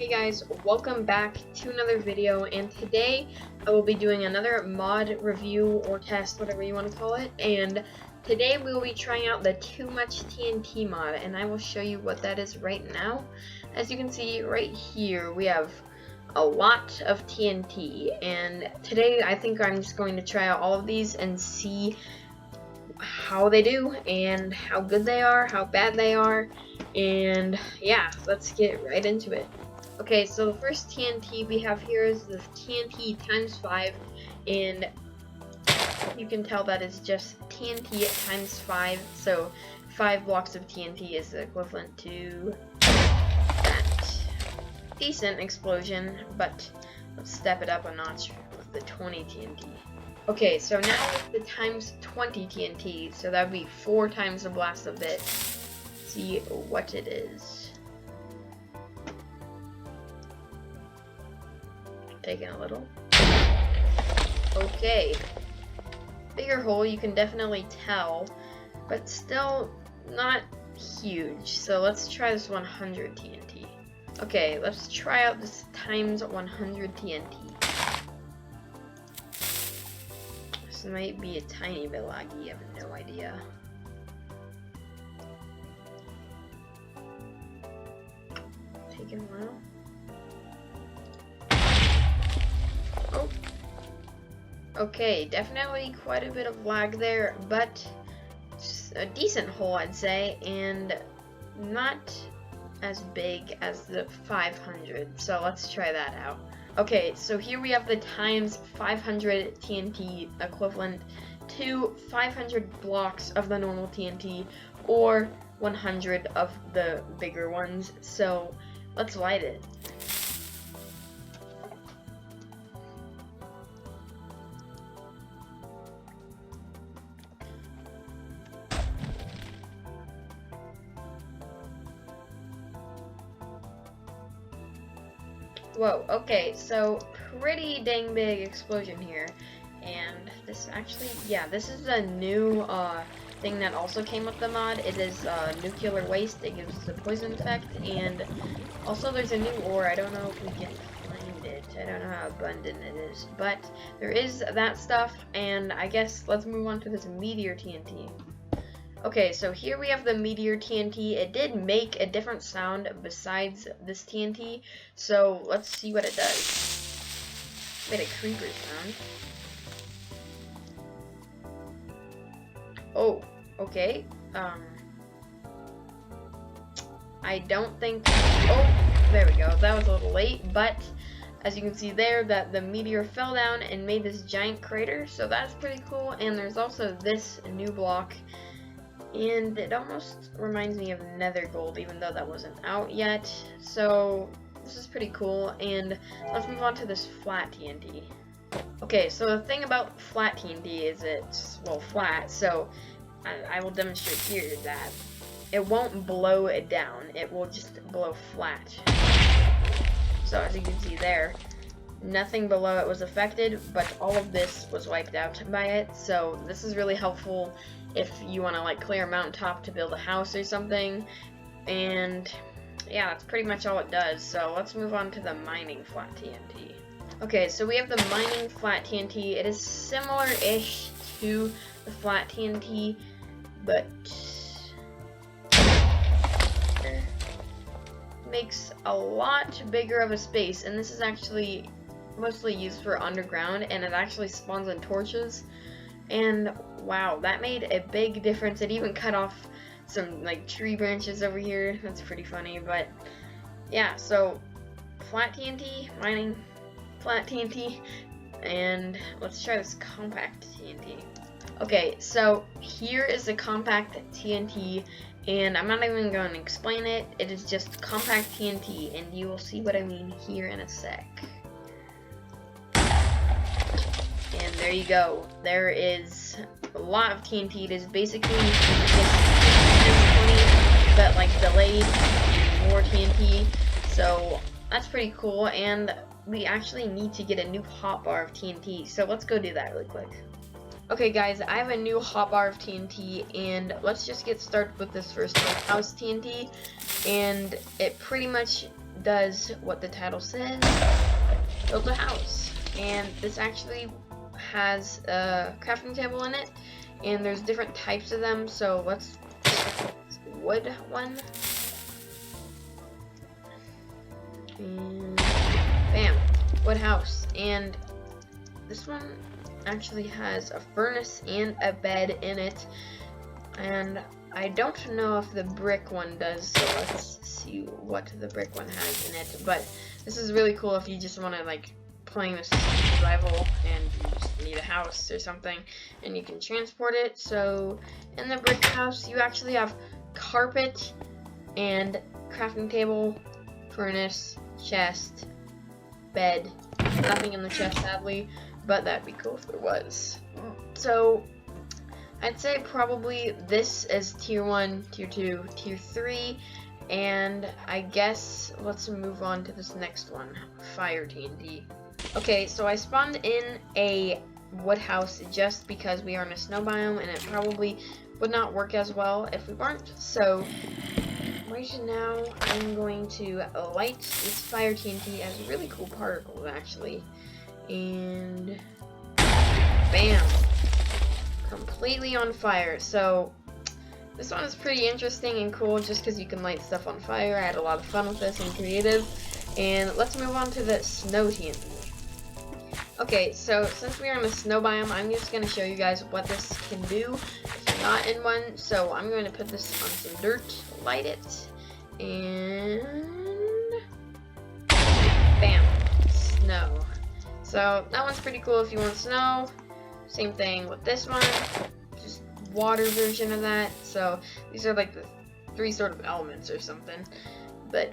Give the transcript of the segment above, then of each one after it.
Hey guys, welcome back to another video, and today I will be doing another mod review or test, whatever you want to call it. And today we will be trying out the Too Much TNT mod, and I will show you what that is right now. As you can see right here, we have a lot of TNT, and today I think I'm just going to try out all of these and see how they do and how good they are, how bad they are, and yeah, let's get right into it. Okay, so the first TNT we have here is the TNT times 5, and you can tell that is just TNT times 5, so 5 blocks of TNT is equivalent to that. Decent explosion, but let's step it up a notch with the 20 TNT. Okay, so now with the times 20 TNT, so that would be 4 times the blast of it. See what it is. Taking a little. Okay. Bigger hole, you can definitely tell, but still not huge. So let's try this 100 TNT. Okay, let's try out this times 100 TNT. This might be a tiny bit laggy, I have no idea. Taking a while. Oh. Okay, definitely quite a bit of lag there, but a decent hole, I'd say, and not as big as the 500, so let's try that out. Okay, so here we have the times 500 TNT equivalent to 500 blocks of the normal TNT, or 100 of the bigger ones, so let's light it. Whoa, okay, so pretty dang big explosion here, and this actually, yeah, this is a new thing that also came with the mod. It is nuclear waste. It gives the poison effect, and also there's a new ore. I don't know if we can find it. I don't know how abundant it is, but there is that stuff, and I guess let's move on to this meteor TNT. Okay, so here we have the meteor TNT. It did make a different sound besides this TNT, so let's see what it does. Made a creeper sound. Oh, okay. I don't think. Oh, there we go. That was a little late, but as you can see there, that the meteor fell down and made this giant crater, so that's pretty cool. And there's also this new block. And it almost reminds me of nether gold, even though that wasn't out yet. So this is pretty cool, and let's move on to this flat TNT. Okay, so the thing about flat TNT is it's, well, flat, so I will demonstrate here that it won't blow it down, it will just blow flat. So as you can see there, nothing below it was affected, but all of this was wiped out by it, so this is really helpful if you want to like clear a mountaintop to build a house or something. And yeah, that's pretty much all it does. So let's move on to the mining flat TNT. Okay, so we have the mining flat TNT. It is similar-ish to the flat TNT, but makes a lot bigger of a space, and this is actually mostly used for underground, and it actually spawns in torches. And wow, that made a big difference. It even cut off some like tree branches over here. That's pretty funny, but yeah, so flat TNT, mining flat TNT, and let's try this compact TNT. Okay, so here is the compact TNT, and I'm not even going to explain it. It is just compact TNT, and you will see what I mean here in a sec. And there you go. There is a lot of TNT. It is basically just 20, but like delayed and more TNT. So that's pretty cool. And we actually need to get a new hotbar of TNT. So let's go do that really quick. Okay guys, I have a new hotbar of TNT, and let's just get started with this first house TNT. And it pretty much does what the title says, build a house. And this actually has a crafting table in it, and there's different types of them. So let's wood one, and bam, wood house. And this one actually has a furnace and a bed in it, and I don't know if the brick one does, so let's see what the brick one has in it. But this is really cool if you just want to like playing this survival and you just need a house or something and you can transport it. So in the brick house you actually have carpet and crafting table, furnace, chest, bed. Nothing in the chest sadly, but that'd be cool if there was. So I'd say probably this is tier 1, tier 2, tier 3, and I guess let's move on to this next one, fire TNT. Okay, so I spawned in a wood house just because we are in a snow biome and it probably would not work as well if we weren't. So right now I'm going to light this fire TNT as really cool particles actually, and bam, completely on fire. So this one is pretty interesting and cool just because you can light stuff on fire. I had a lot of fun with this and creative. And let's move on to the snow TNT. Okay, so since we are in a snow biome, I'm just going to show you guys what this can do if you're not in one. So I'm going to put this on some dirt, light it, and bam, snow. So that one's pretty cool if you want snow. Same thing with this one, just water version of that. So these are like the 3 sort of elements or something. But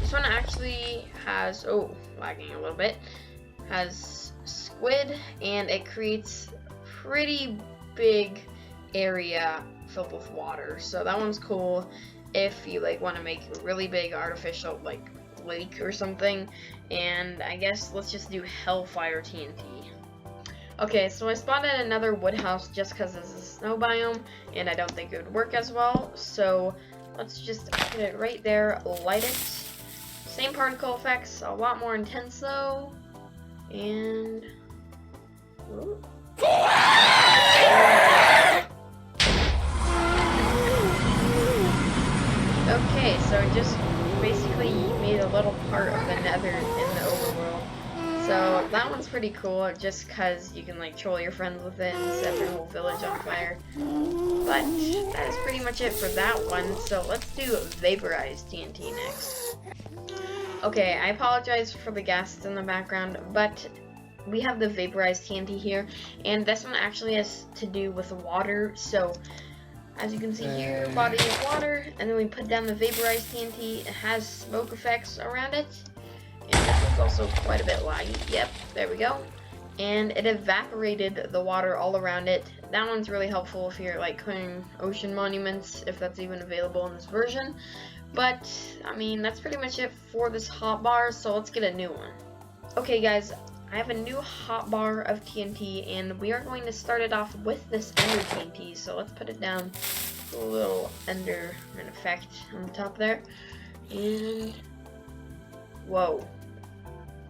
this one actually has, oh, lagging a little bit, has squid, and it creates pretty big area filled with water. So that one's cool if you like want to make a really big artificial like lake or something. And I guess let's just do Hellfire TNT. Okay, so I spawned in another wood house just because this is a snow biome and I don't think it would work as well. So let's just put it right there, light it. Same particle effects, a lot more intense though. And ooh. Okay, so it just basically made a little part of the nether in the overworld. So that one's pretty cool just because you can like troll your friends with it and set their whole village on fire. But that is pretty much it for that one. So let's do Vaporized TNT next. Okay, I apologize for the guests in the background, but we have the Vaporized TNT here, and this one actually has to do with water. So as you can see here, body of water, and then we put down the Vaporized TNT. It has smoke effects around it, and this one's also quite a bit laggy. Yep, there we go. And it evaporated the water all around it. That one's really helpful if you're like clearing ocean monuments, if that's even available in this version. But I mean, that's pretty much it for this hotbar, so let's get a new one. Okay guys, I have a new hotbar of TNT, and we are going to start it off with this Ender TNT. So let's put it down, a little Ender effect on the top there, and whoa.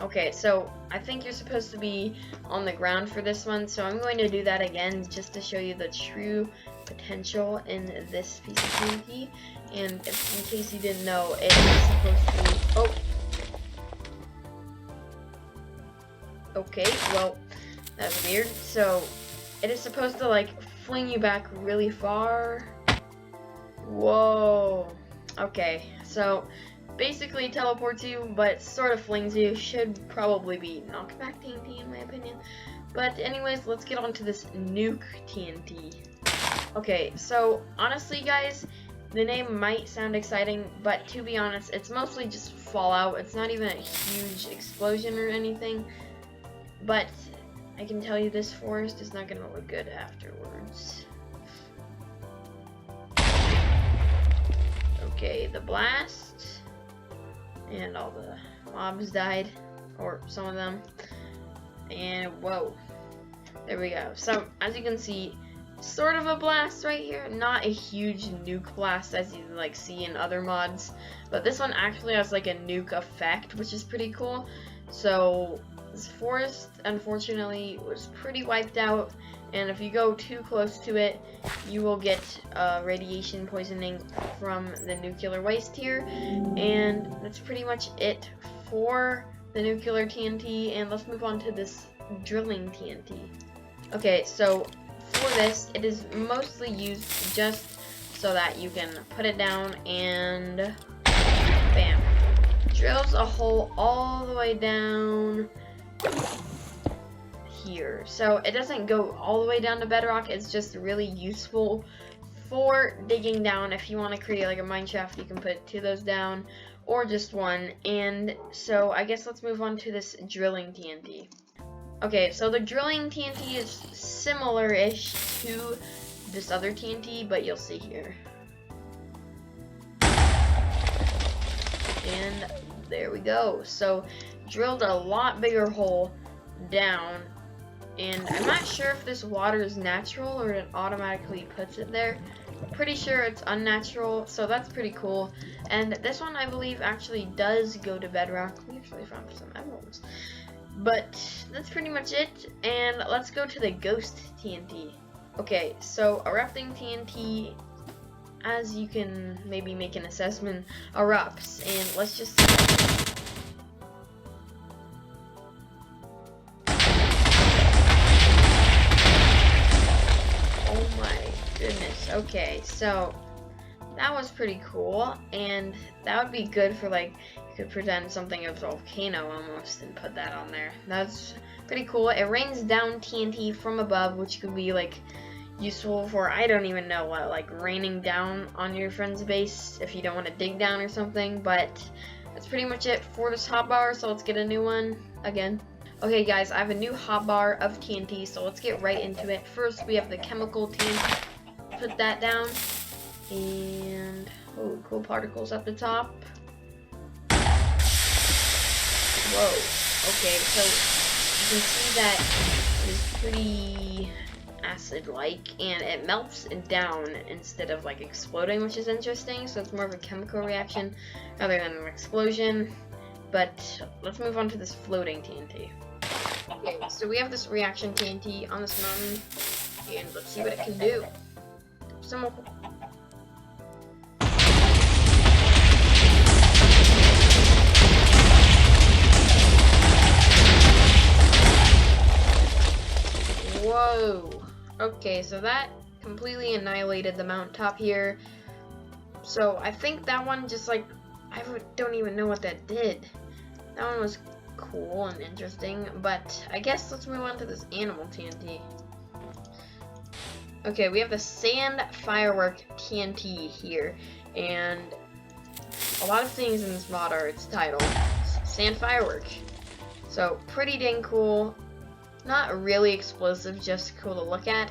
Okay, so I think you're supposed to be on the ground for this one, so I'm going to do that again just to show you the true potential in this piece of TNT. And if, in case you didn't know, it is supposed to be, oh. Okay, well, that's weird. So, it is supposed to like fling you back really far. Whoa. Okay, so basically teleports you, but sort of flings you. Should probably be knockback TNT in my opinion. But anyways, let's get on to this nuke TNT. Okay, so honestly guys, the name might sound exciting, but to be honest, it's mostly just fallout. It's not even a huge explosion or anything. But I can tell you this forest is not going to look good afterwards. Okay, the blast. And all the mobs died. Or some of them. And whoa. There we go. So, as you can see, sort of a blast right here. Not a huge nuke blast as you like see in other mods, but this one actually has like a nuke effect, which is pretty cool. So this forest unfortunately was pretty wiped out, and if you go too close to it, you will get radiation poisoning from the nuclear waste here. And that's pretty much it for the nuclear TNT, and let's move on to this drilling TNT. Okay, so for this, it is mostly used just so that you can put it down and bam, drills a hole all the way down here. So it doesn't go all the way down to bedrock, it's just really useful for digging down. If you want to create like a mine shaft, you can put 2 of those down or just 1. And so I guess let's move on to this drilling TNT. Okay, so the drilling TNT is similar-ish to this other TNT, but you'll see here. And there we go. So drilled a lot bigger hole down, and I'm not sure if this water is natural or it automatically puts it there. Pretty sure it's unnatural, so that's pretty cool. And this one I believe actually does go to bedrock. We actually found some emeralds. But that's pretty much it, and let's go to the ghost TNT. Okay, so erupting TNT, as you can maybe make an assessment, erupts, and let's just see. Oh my goodness. Okay, so that was pretty cool, and that would be good for like, you could pretend something of a volcano almost and put that on there. That's pretty cool. It rains down TNT from above, which could be like useful for, I don't even know what, like raining down on your friend's base if you don't want to dig down or something. But that's pretty much it for this hotbar, so let's get a new one again. Okay guys, I have a new hotbar of TNT, so let's get right into it. First we have the chemical TNT. Put that down. And oh, cool particles at the top. Whoa. Okay, so you can see that it is pretty acid-like, and it melts down instead of like exploding, which is interesting. So it's more of a chemical reaction rather than an explosion. But let's move on to this floating TNT. Okay, so we have this reaction TNT on this mountain, and let's see what it can do. Some more. Whoa. Okay, so that completely annihilated the mountaintop here. So I think that one just like, I don't even know what that did. That one was cool and interesting, but I guess let's move on to this animal TNT. Okay, we have the sand firework TNT here, and a lot of things in this mod are its title, sand firework. So pretty dang cool. Not really explosive, just cool to look at,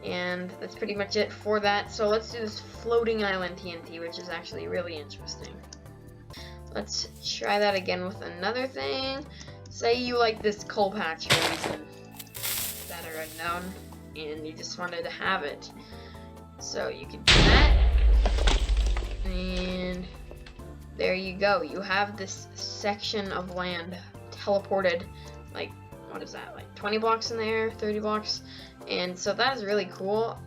and that's pretty much it for that. So let's do this floating island TNT, which is actually really interesting. Let's try that again with another thing. Say you like this coal patch for reason that are unknown, and you just wanted to have it. So you can do that, and there you go. You have this section of land teleported, like, what is that, like 20 blocks in the air, 30 blocks, and so that is really cool.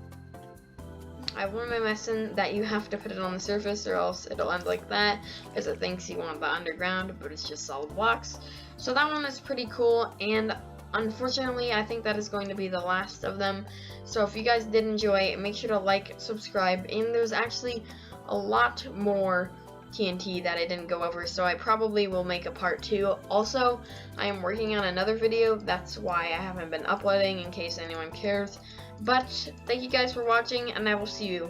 I learned my lesson that you have to put it on the surface or else it'll end like that, because it thinks you want the underground, but it's just solid blocks. So that one is pretty cool, and unfortunately I think that is going to be the last of them. So if you guys did enjoy, make sure to like, subscribe, and there's actually a lot more TNT that I didn't go over, so I probably will make a part 2. Also, I am working on another video, that's why I haven't been uploading, in case anyone cares. But thank you guys for watching, and I will see you.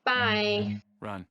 Bye. Run.